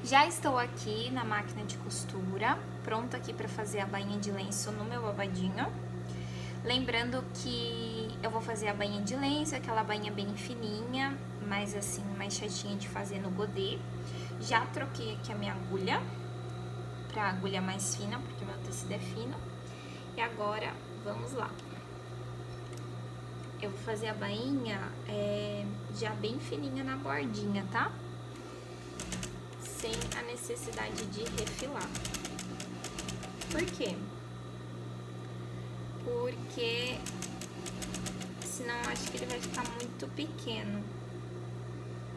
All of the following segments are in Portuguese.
Já estou aqui na máquina de costura, pronta aqui para fazer a bainha de lenço no meu babadinho. Lembrando que eu vou fazer a bainha de lenço, aquela bainha bem fininha, mas assim, mais chatinha de fazer no godê. Já troquei aqui a minha agulha para agulha mais fina, porque meu tecido é fino. E agora, vamos lá. Eu vou fazer a bainha já bem fininha na bordinha, tá? Sem a necessidade de refilar. Por quê? Porque senão eu acho que ele vai ficar muito pequeno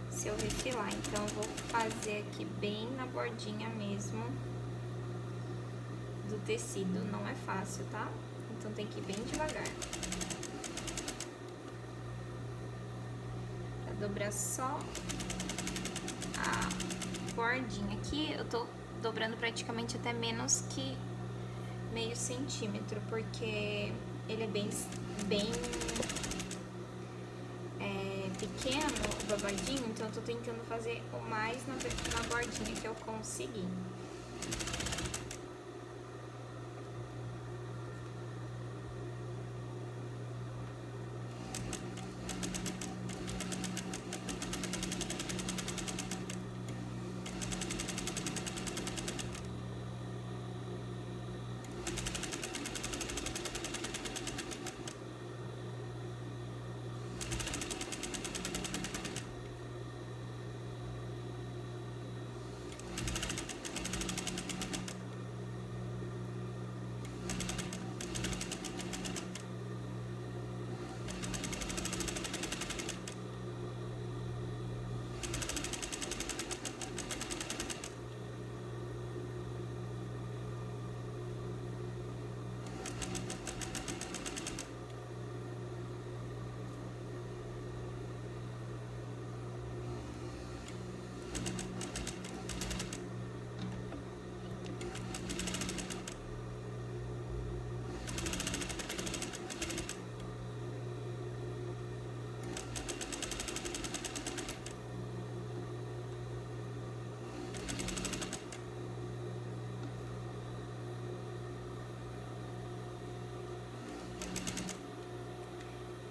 se eu refilar. Então eu vou fazer aqui bem na bordinha mesmo do tecido. Não é fácil, tá? Então tem que ir bem devagar. Pra dobrar só a bordinha aqui, eu tô dobrando praticamente até menos que meio centímetro, porque ele é bem pequeno, o babadinho, então eu tô tentando fazer o mais na bordinha que eu conseguir.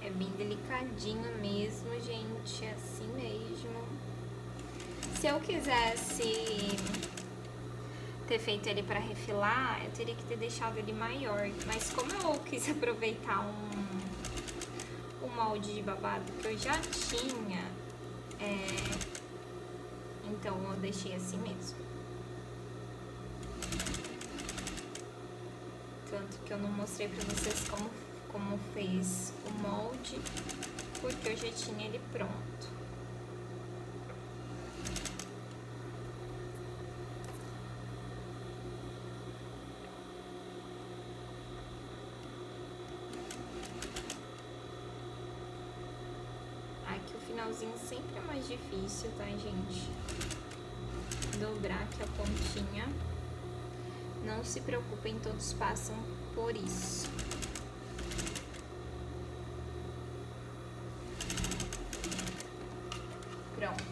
É bem delicadinho mesmo, gente, assim mesmo. Se eu quisesse ter feito ele pra refilar, eu teria que ter deixado ele maior. Mas como eu quis aproveitar um molde de babado que eu já tinha, então eu deixei assim mesmo. Tanto que eu não mostrei pra vocês como fez o molde, porque eu já tinha ele pronto. Aqui o finalzinho sempre é mais difícil, tá, gente? Dobrar aqui a pontinha. Não se preocupem, todos passam por isso. Pronto.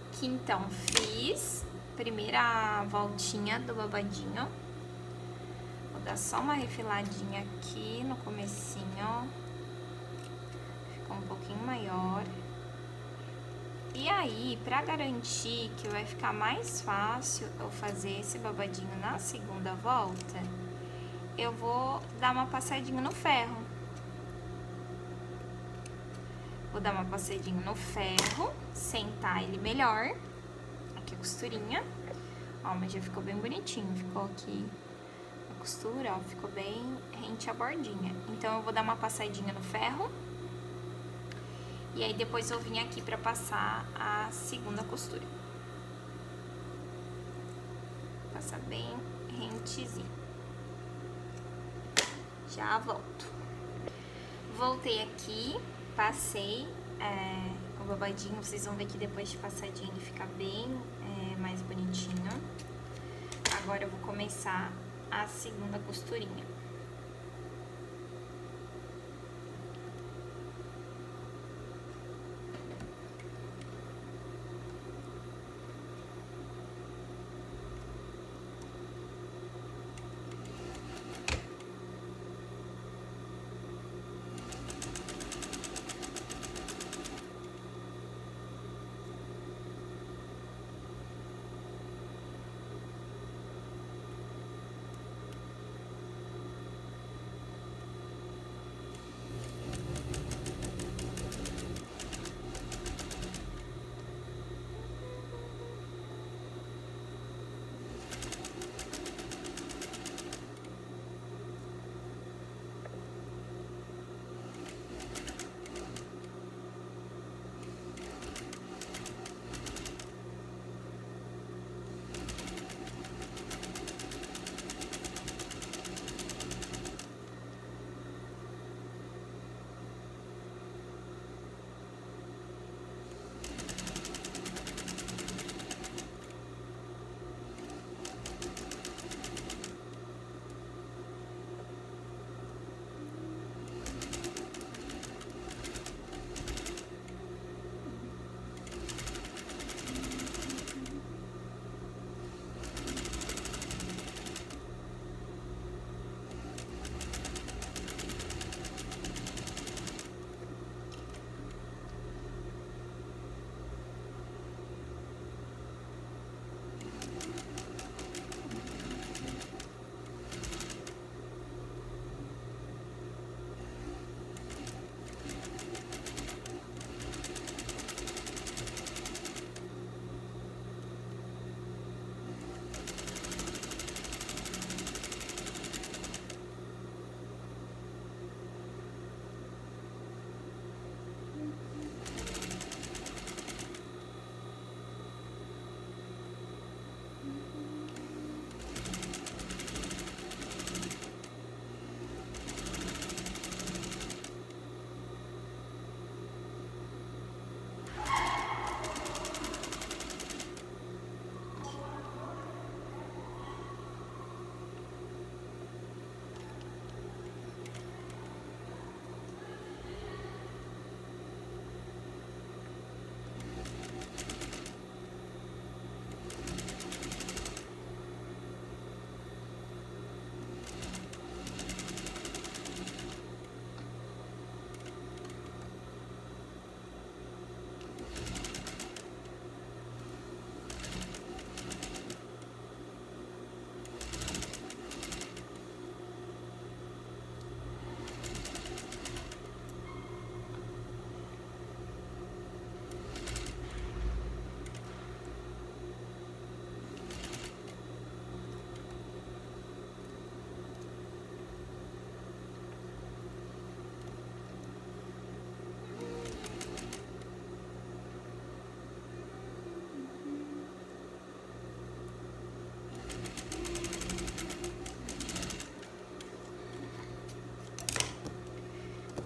Aqui então fiz a primeira voltinha do babadinho. Vou dar só uma refiladinha aqui no comecinho. Ficou um pouquinho maior. E aí, pra garantir que vai ficar mais fácil eu fazer esse babadinho na segunda volta, eu vou dar uma passadinha no ferro. Vou dar uma passadinha no ferro, sentar ele melhor. Aqui a costurinha. Ó, mas já ficou bem bonitinho. Ficou aqui a costura, ó, ficou bem rente a bordinha. Então, eu vou dar uma passadinha no ferro. E aí, depois eu vim aqui pra passar a segunda costura. Passar bem rentezinho. Já volto. Voltei aqui, passei o babadinho. Vocês vão ver que depois de passadinho ele fica bem mais bonitinho. Agora eu vou começar a segunda costurinha.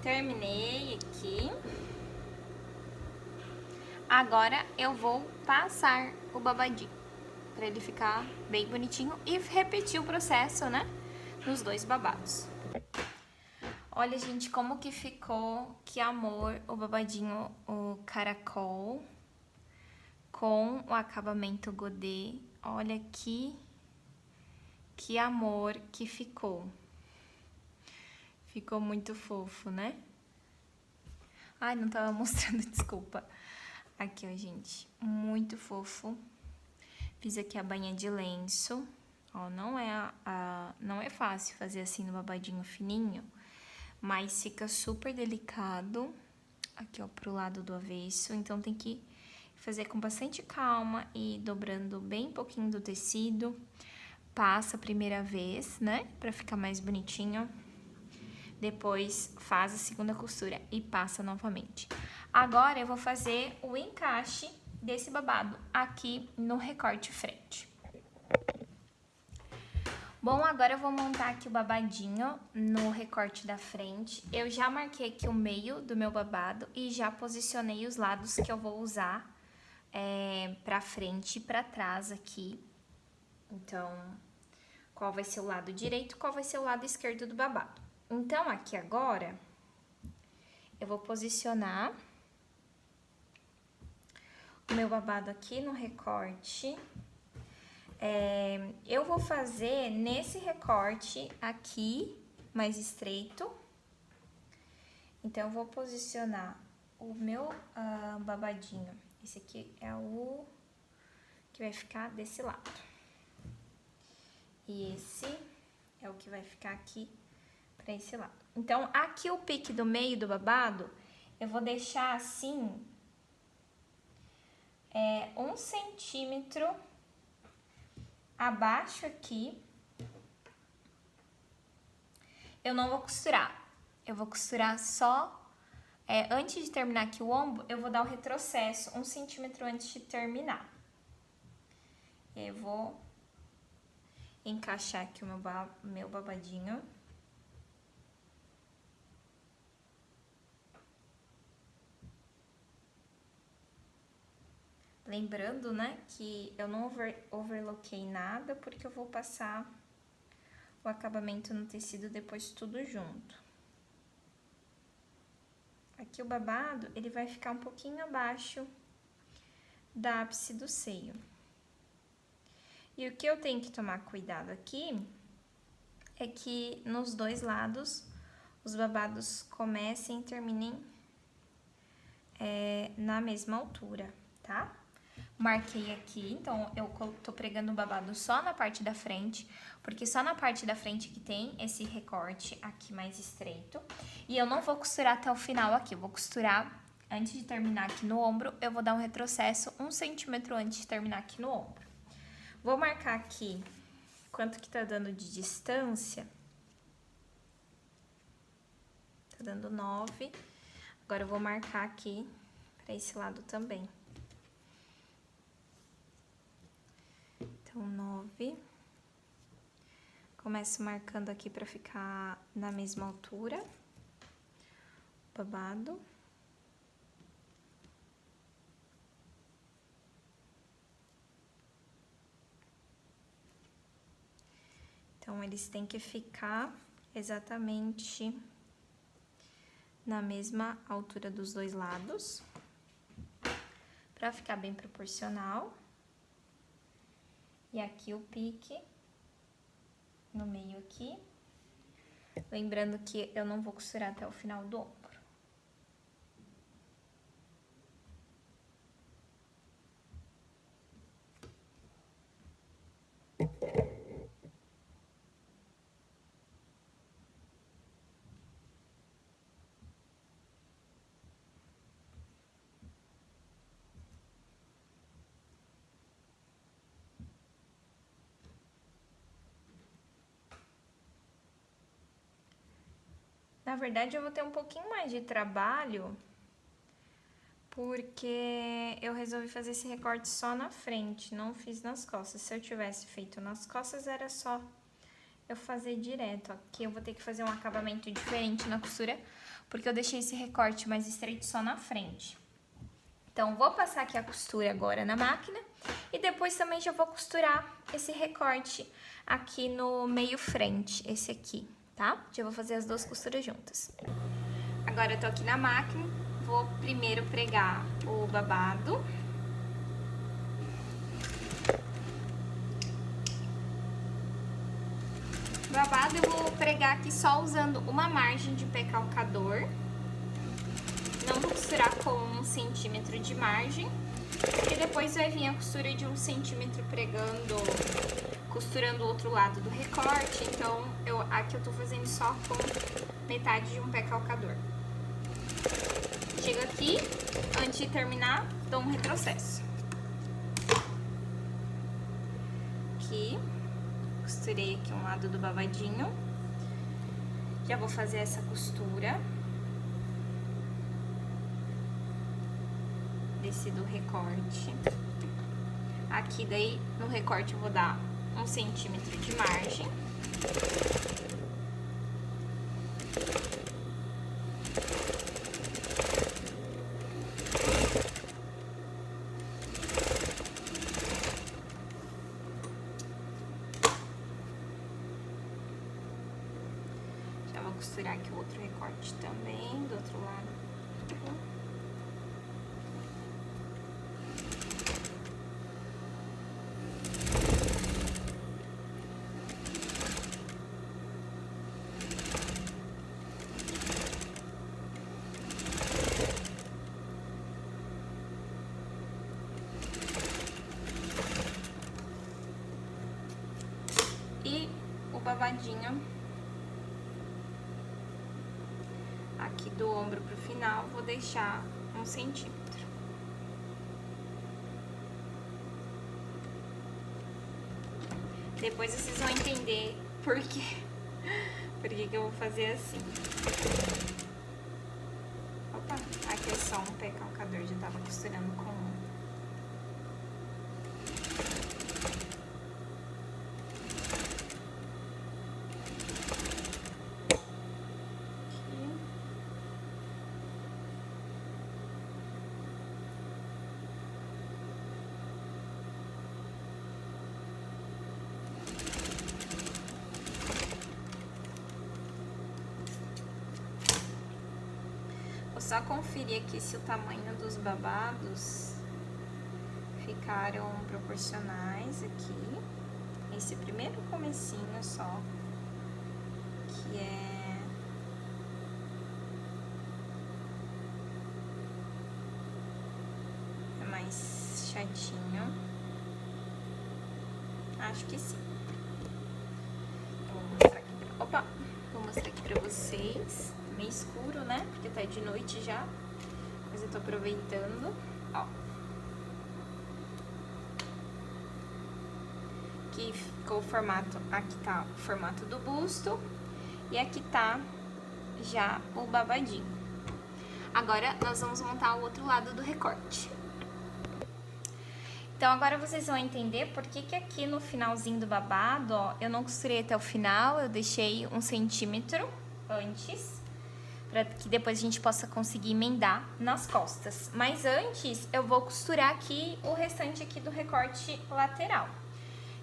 Terminei aqui. Agora eu vou passar o babadinho pra ele ficar bem bonitinho e repetir o processo, né? Nos dois babados. Olha, gente, como que ficou, que amor, o babadinho, o caracol com o acabamento godê. Olha que amor que ficou. Ficou muito fofo, né? Ai, não tava mostrando, desculpa. Aqui, ó, gente, muito fofo. Fiz aqui a bainha de lenço. Ó, não é fácil fazer assim no babadinho fininho, mas fica super delicado. Aqui, ó, pro lado do avesso. Então, tem que fazer com bastante calma e dobrando bem pouquinho do tecido. Passa a primeira vez, né? Pra ficar mais bonitinho. Depois, faz a segunda costura e passa novamente. Agora, eu vou fazer o encaixe desse babado aqui no recorte frente. Bom, agora eu vou montar aqui o babadinho no recorte da frente. Eu já marquei aqui o meio do meu babado e já posicionei os lados que eu vou usar pra frente e pra trás aqui. Então, qual vai ser o lado direito, qual vai ser o lado esquerdo do babado. Então, aqui agora, eu vou posicionar o meu babado aqui no recorte. Eu vou fazer nesse recorte aqui, mais estreito. Então, eu vou posicionar o meu babadinho. Esse aqui é o que vai ficar desse lado. E esse é o que vai ficar aqui pra esse lado. Então, aqui o pique do meio do babado, eu vou deixar assim, 1 centímetro abaixo aqui. Eu não vou costurar, eu vou costurar só, antes de terminar aqui o ombro, eu vou dar o retrocesso 1 centímetro antes de terminar. Eu vou encaixar aqui o meu babadinho. Lembrando, né, que eu não overloquei nada, porque eu vou passar o acabamento no tecido depois tudo junto. Aqui o babado, ele vai ficar um pouquinho abaixo da ápice do seio. E o que eu tenho que tomar cuidado aqui é que nos dois lados os babados comecem e terminem na mesma altura, tá? Marquei aqui, então eu tô pregando o babado só na parte da frente, porque só na parte da frente que tem esse recorte aqui mais estreito. E eu não vou costurar até o final aqui, eu vou costurar antes de terminar aqui no ombro, eu vou dar um retrocesso 1 centímetro antes de terminar aqui no ombro. Vou marcar aqui quanto que tá dando de distância. Tá dando 9. Agora eu vou marcar aqui pra esse lado também. Então, 9. Começo marcando aqui pra ficar na mesma altura. Babado. Então, eles têm que ficar exatamente na mesma altura dos dois lados, pra ficar bem proporcional. E aqui o pique, no meio aqui. Lembrando que eu não vou costurar até o final do ombro. Na verdade, eu vou ter um pouquinho mais de trabalho, porque eu resolvi fazer esse recorte só na frente, não fiz nas costas. Se eu tivesse feito nas costas, era só eu fazer direto. Aqui eu vou ter que fazer um acabamento diferente na costura, porque eu deixei esse recorte mais estreito só na frente. Então, vou passar aqui a costura agora na máquina e depois também já vou costurar esse recorte aqui no meio frente, esse aqui, tá? Já vou fazer as duas costuras juntas. Agora eu tô aqui na máquina, vou primeiro pregar o babado. O babado eu vou pregar aqui só usando uma margem de pé calcador. Não vou costurar com 1 centímetro de margem, e depois vai vir a costura de 1 centímetro pregando, costurando o outro lado do recorte. Então, aqui eu tô fazendo só com metade de um pé calcador. Chego aqui, antes de terminar, dou um retrocesso. Aqui, costurei aqui um lado do babadinho. Já vou fazer essa costura desse do recorte. Aqui daí no recorte eu vou dar 1 centímetro de margem. Já vou costurar aqui o outro recorte também do outro lado. E o babadinho aqui do ombro pro final, vou deixar 1 centímetro. Depois vocês vão entender por que eu vou fazer assim. Opa, aqui é só um pé calcador, já tava costurando com um. Vou só conferir aqui se o tamanho dos babados ficaram proporcionais aqui. Esse primeiro comecinho só, que é mais chatinho. Acho que sim. Então, vou mostrar aqui vou mostrar aqui pra vocês. Meio escuro, né? Porque tá de noite já. Mas eu tô aproveitando. Ó. Aqui ficou o formato. Aqui tá o formato do busto. E aqui tá já o babadinho. Agora, nós vamos montar o outro lado do recorte. Então, agora vocês vão entender por que aqui no finalzinho do babado, ó, eu não costurei até o final, eu deixei 1 centímetro antes, para que depois a gente possa conseguir emendar nas costas. Mas antes, eu vou costurar aqui o restante aqui do recorte lateral.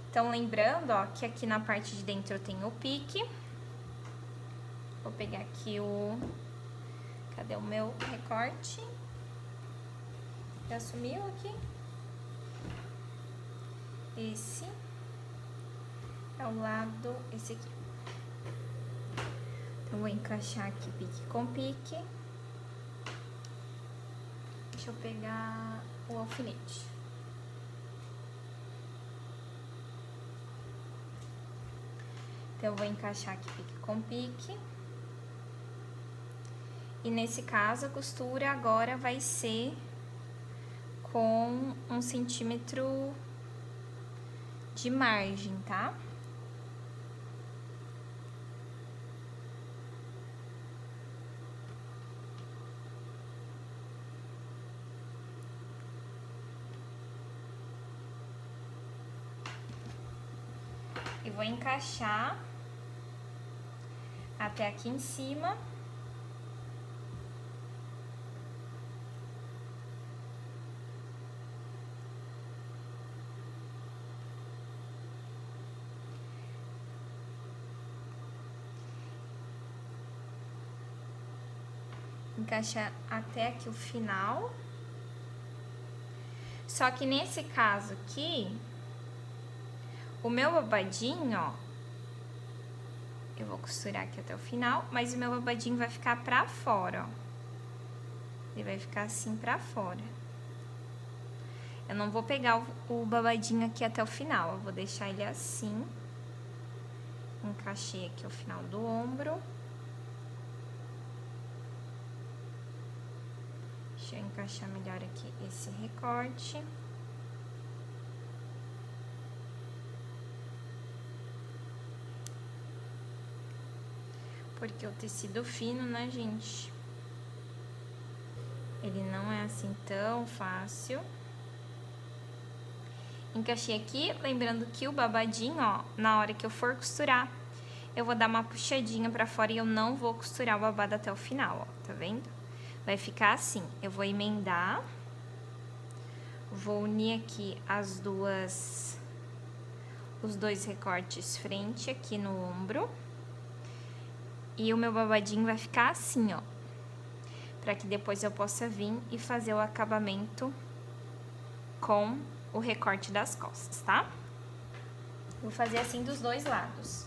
Então, lembrando, ó, que aqui na parte de dentro eu tenho o pique. Vou pegar aqui o... Cadê o meu recorte? Já sumiu aqui? Esse é o lado, esse aqui. Então, vou encaixar aqui pique com pique. Deixa eu pegar o alfinete. Então, eu vou encaixar aqui pique com pique. E nesse caso, a costura agora vai ser com 1 centímetro de margem, tá? E vou encaixar até aqui em cima. encaixar até aqui o final. Só que nesse caso aqui, o meu babadinho, ó, eu vou costurar aqui até o final, mas o meu babadinho vai ficar pra fora, ó. Ele vai ficar assim pra fora. Eu não vou pegar o babadinho aqui até o final, eu vou deixar ele assim. Encaixei aqui o final do ombro. Deixa eu encaixar melhor aqui esse recorte. Porque o tecido fino, né, gente? Ele não é assim tão fácil. Encaixei aqui, lembrando que o babadinho, ó, na hora que eu for costurar, eu vou dar uma puxadinha pra fora e eu não vou costurar o babado até o final, ó, tá vendo? Vai ficar assim, eu vou emendar, vou unir aqui os dois recortes frente aqui no ombro, e o meu babadinho vai ficar assim, ó, pra que depois eu possa vir e fazer o acabamento com o recorte das costas, tá? Vou fazer assim dos dois lados.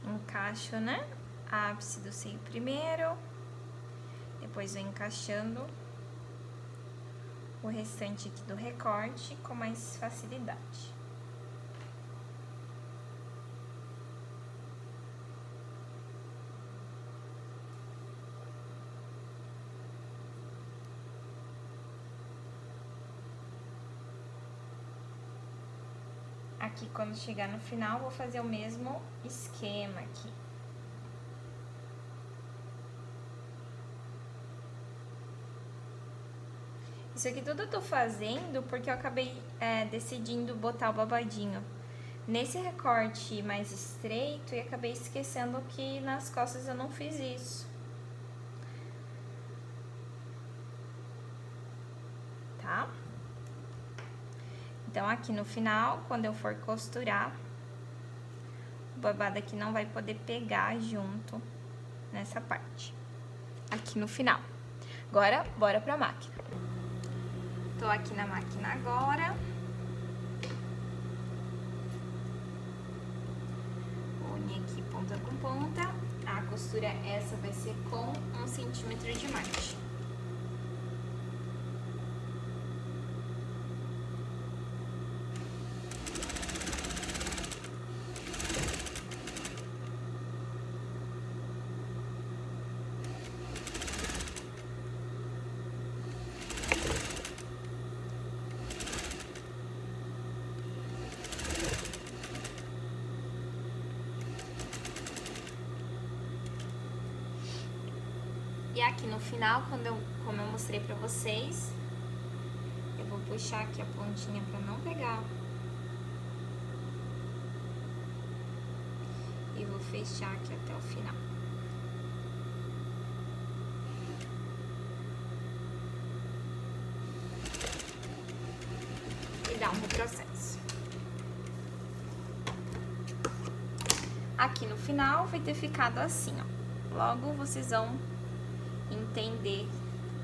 Encaixo, né, a ápice do seio primeiro, depois vou encaixando o restante aqui do recorte com mais facilidade. Aqui, quando chegar no final, vou fazer o mesmo esquema aqui. Isso aqui tudo eu tô fazendo porque eu acabei decidindo botar o babadinho nesse recorte mais estreito e acabei esquecendo que nas costas eu não fiz isso. Tá? Então, aqui no final, quando eu for costurar, o babado aqui não vai poder pegar junto nessa parte. Aqui no final. Agora, bora pra máquina. Tô aqui na máquina agora. Vou unir aqui ponta com ponta. A costura essa vai ser com 1 centímetro de margem. E aqui no final, como eu mostrei pra vocês, eu vou puxar aqui a pontinha pra não pegar. E vou fechar aqui até o final. E dar um retrocesso. Aqui no final vai ter ficado assim, ó. Logo vocês vão entender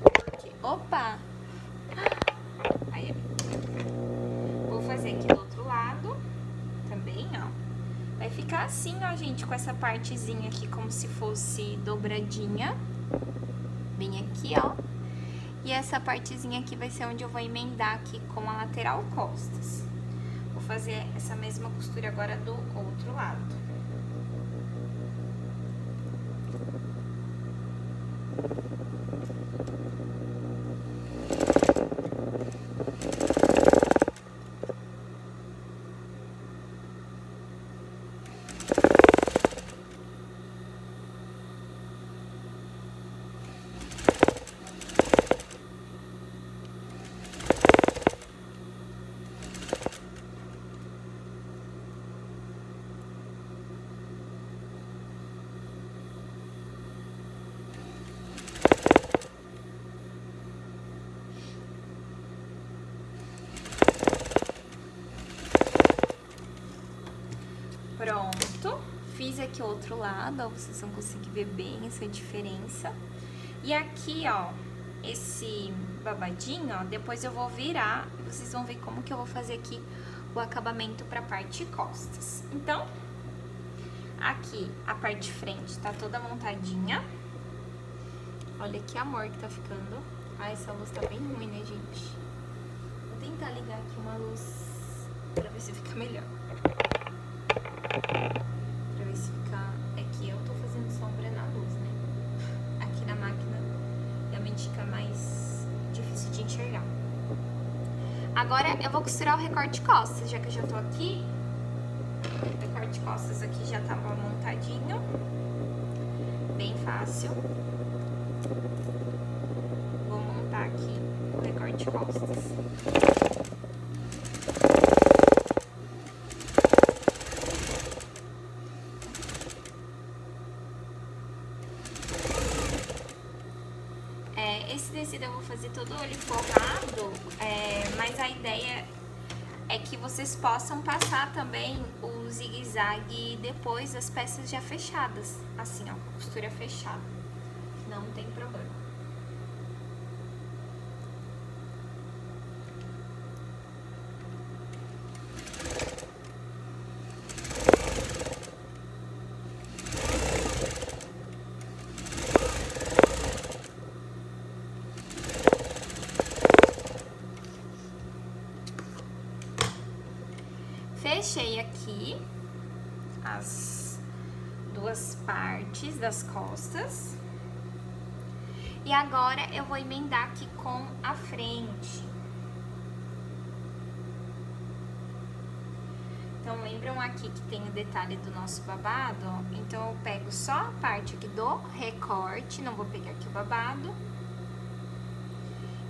porque... Opa! Aí, vou fazer aqui do outro lado também, ó. Vai ficar assim, ó, gente, com essa partezinha aqui como se fosse dobradinha. Bem aqui, ó. E essa partezinha aqui vai ser onde eu vou emendar aqui com a lateral costas. Vou fazer essa mesma costura agora do outro lado. aqui o outro lado, ó, vocês vão conseguir ver bem essa diferença. E aqui, ó, esse babadinho, ó, depois eu vou virar e vocês vão ver como que eu vou fazer aqui o acabamento pra parte costas. Então, aqui a parte de frente tá toda montadinha. Olha que amor que tá ficando. Ai, essa luz tá bem ruim, né, gente? Vou tentar ligar aqui uma luz pra ver se fica melhor. Pra ver se fica... É que eu tô fazendo sombra na luz, né? Aqui na máquina realmente fica mais difícil de enxergar. Agora eu vou costurar o recorte costas, já que eu já tô aqui. O recorte costas aqui já tava montadinho. Bem fácil. Vou montar aqui o recorte costas. Esse tecido eu vou fazer todo ele forrado, mas a ideia é que vocês possam passar também o zigue-zague depois das peças já fechadas, assim, ó, com a costura fechada, não tem problema. Fechei aqui as duas partes das costas. E agora eu vou emendar aqui com a frente. Então, lembram aqui que tem o detalhe do nosso babado, ó? Então, eu pego só a parte aqui do recorte, não vou pegar aqui o babado.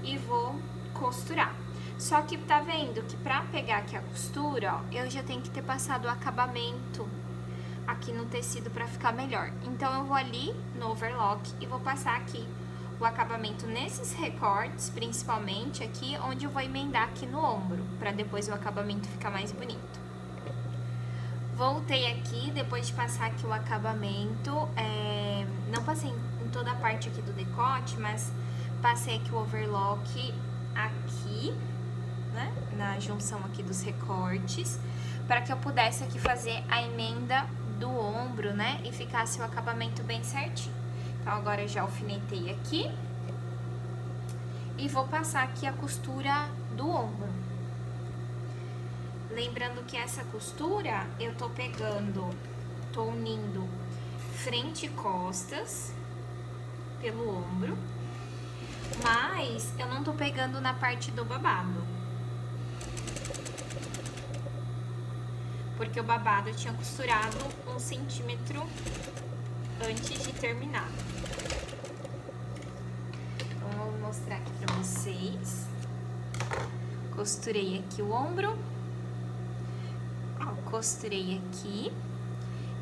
E vou costurar. Só que tá vendo que pra pegar aqui a costura, ó, eu já tenho que ter passado o acabamento aqui no tecido pra ficar melhor. Então, eu vou ali no overlock e vou passar aqui o acabamento nesses recortes, principalmente aqui, onde eu vou emendar aqui no ombro, pra depois o acabamento ficar mais bonito. Voltei aqui, depois de passar aqui o acabamento, não passei em toda a parte aqui do decote, mas passei aqui o overlock aqui, né, na junção aqui dos recortes, para que eu pudesse aqui fazer a emenda do ombro, né, e ficasse o acabamento bem certinho. Então, agora eu já alfinetei aqui e vou passar aqui a costura do ombro. Lembrando que essa costura eu tô pegando, tô unindo frente e costas pelo ombro, mas eu não tô pegando na parte do babado. Porque o babado eu tinha costurado 1 centímetro antes de terminar. Então, eu vou mostrar aqui pra vocês. Costurei aqui o ombro. Ó, costurei aqui.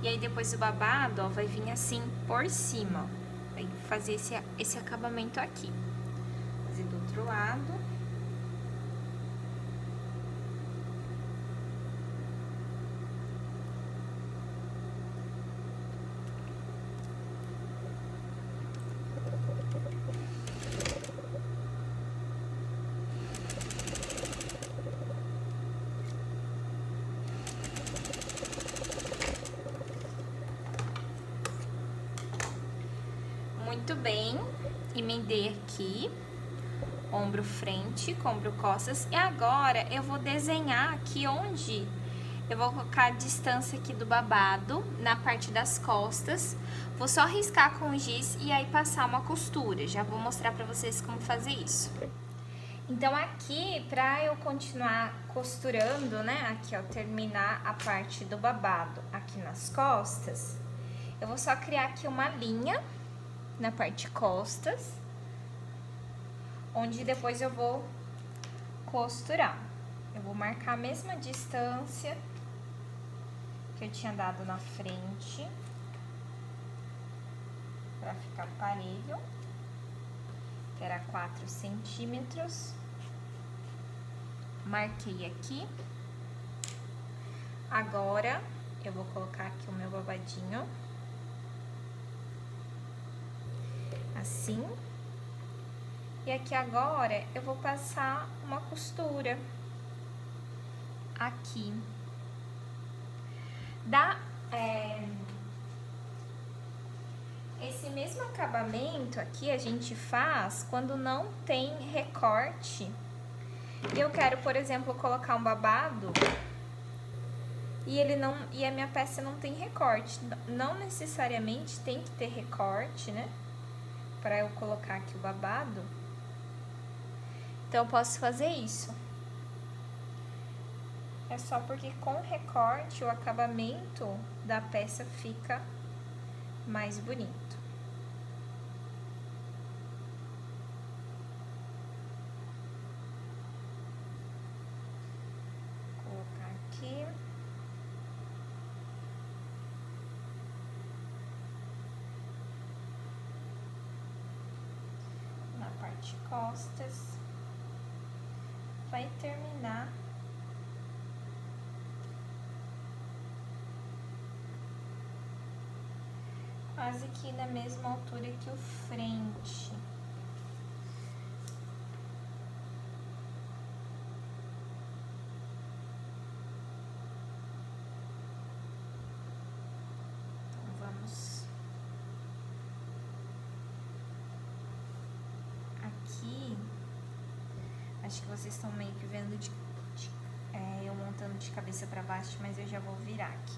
E aí, depois o babado, ó, vai vir assim por cima. Vai fazer esse acabamento aqui. Vou fazer do outro lado. Muito bem, emendei aqui, ombro frente com ombro costas. E agora eu vou desenhar aqui onde eu vou colocar a distância aqui do babado, na parte das costas. Vou só riscar com giz e aí passar uma costura. Já vou mostrar pra vocês como fazer isso. Então, aqui, pra eu continuar costurando, né, aqui, ó, terminar a parte do babado aqui nas costas, eu vou só criar aqui uma linha na parte costas, onde depois eu vou costurar. Eu vou marcar a mesma distância que eu tinha dado na frente, pra ficar parelho, que era 4 centímetros. Marquei aqui. Agora, eu vou colocar aqui o meu babadinho. Assim. E aqui agora, eu vou passar uma costura. Aqui. Esse mesmo acabamento aqui a gente faz quando não tem recorte. E eu quero, por exemplo, colocar um babado e a minha peça não tem recorte. Não necessariamente tem que ter recorte, né? Pra eu colocar aqui o babado. Então, eu posso fazer isso. É só porque com recorte o acabamento da peça fica mais bonito. Vou colocar aqui. Na parte costas. Vai terminar quase que na mesma altura que o frente. Então, vamos aqui. Acho que vocês estão meio que vendo eu montando de cabeça pra baixo, mas eu já vou virar aqui.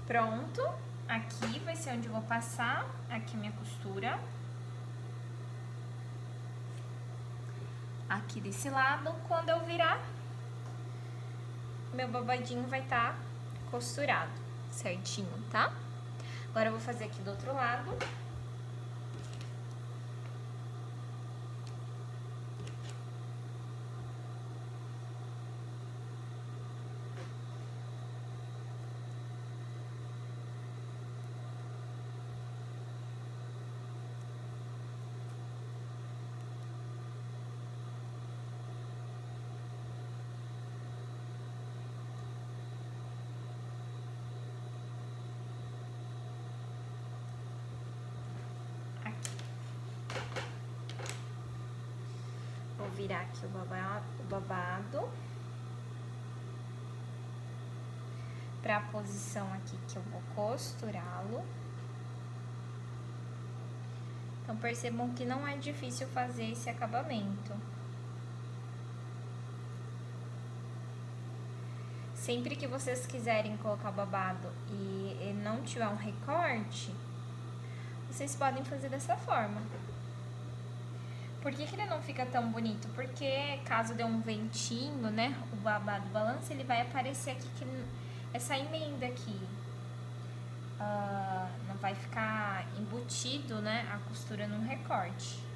Pronto, aqui vai ser onde eu vou passar, aqui a minha costura. Aqui desse lado, quando eu virar, meu babadinho vai estar costurado certinho, tá? Agora eu vou fazer aqui do outro lado. Vou virar aqui o babado para a posição aqui que eu vou costurá-lo. Então, percebam que não é difícil fazer esse acabamento. Sempre que vocês quiserem colocar o babado e ele não tiver um recorte, vocês podem fazer dessa forma. Por que ele não fica tão bonito? Porque caso dê um ventinho, né, o babado balança, ele vai aparecer aqui, essa emenda aqui. Não vai ficar embutido, né, a costura num recorte.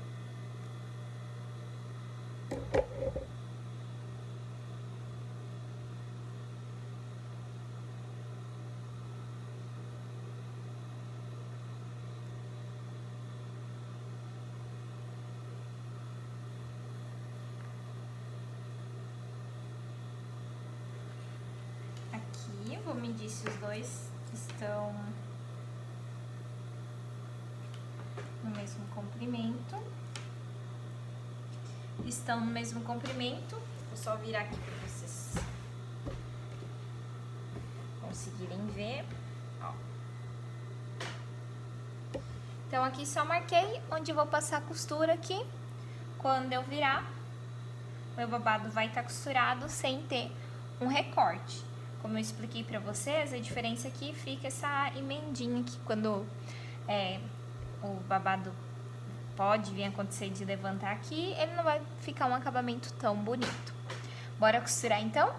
Vou medir se os dois estão no mesmo comprimento. Estão no mesmo comprimento. Vou só virar aqui para vocês conseguirem ver. Ó. Então, aqui só marquei onde eu vou passar a costura aqui. Quando eu virar, meu babado vai estar costurado sem ter um recorte. Como eu expliquei pra vocês, a diferença aqui fica essa emendinha aqui, quando o babado pode vir a acontecer de levantar aqui, ele não vai ficar um acabamento tão bonito. Bora costurar então?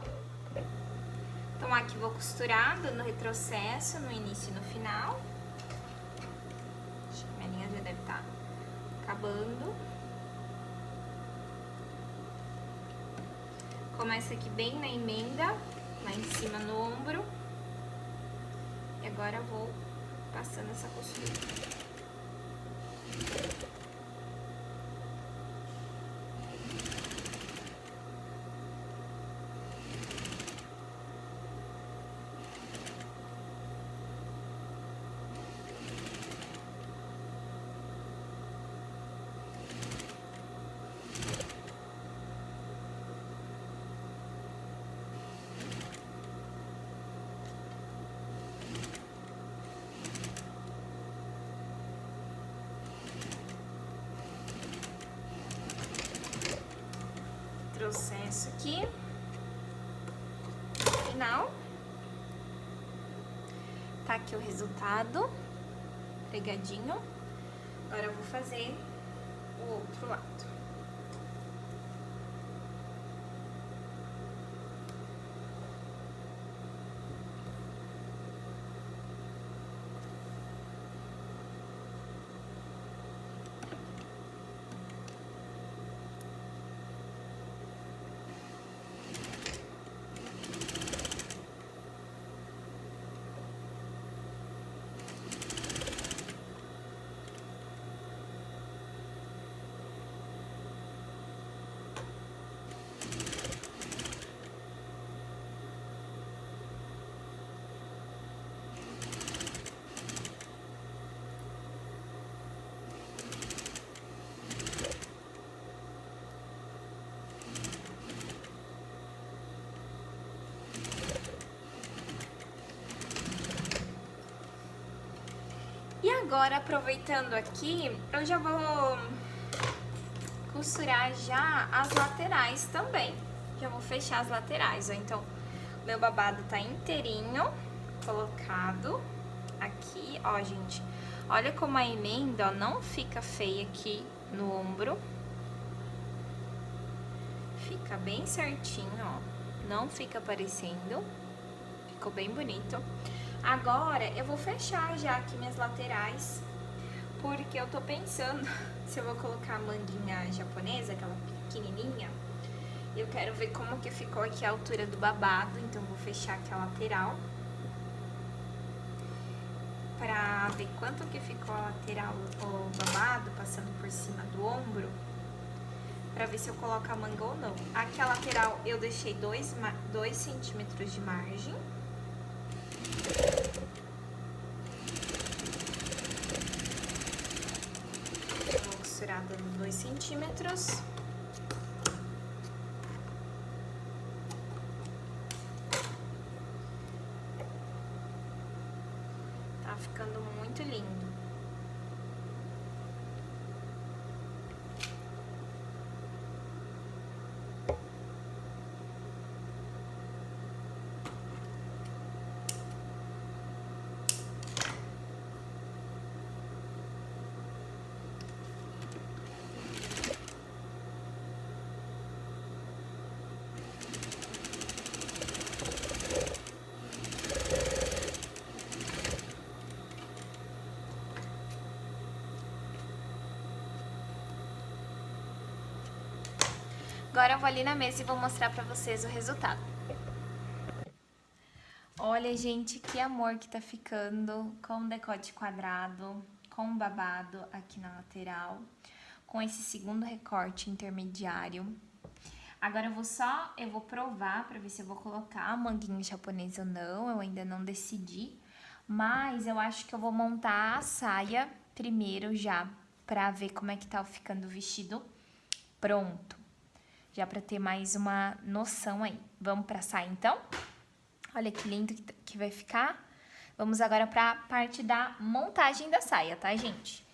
Então aqui vou costurar, dando retrocesso no início e no final. Acho que minha linha já deve estar acabando. acabando. Começa aqui bem na emenda, lá em cima no ombro. E agora eu vou passando essa costura. Processo aqui, final, tá aqui o resultado, pregadinho. Agora eu vou fazer o outro lado. E agora, aproveitando aqui, eu já vou costurar já as laterais também. Já vou fechar as laterais, ó. Então, meu babado tá inteirinho colocado aqui, ó, gente. Olha como a emenda, ó, não fica feia aqui no ombro. Fica bem certinho, ó. Não fica aparecendo. Ficou bem bonito. Agora, eu vou fechar já aqui minhas laterais, porque eu tô pensando se eu vou colocar a manguinha japonesa, aquela pequenininha. Eu quero ver como que ficou aqui a altura do babado, então vou fechar aqui a lateral. Pra ver quanto que ficou a lateral, o babado, passando por cima do ombro. Pra ver se eu coloco a manga ou não. Aqui a lateral eu deixei 2 centímetros de margem. Vou costurar dando 2 centímetros. Tá ficando muito lindo. Agora eu vou ali na mesa e vou mostrar pra vocês o resultado. Olha, gente, que amor que tá ficando com decote quadrado, com babado aqui na lateral, com esse segundo recorte intermediário. Agora eu vou provar pra ver se eu vou colocar a manguinha japonesa ou não, eu ainda não decidi. Mas eu acho que eu vou montar a saia primeiro já, pra ver como é que tá ficando o vestido pronto. Já pra ter mais uma noção aí. Vamos pra saia, então? Olha que lindo que vai ficar. Vamos agora pra parte da montagem da saia, tá, gente?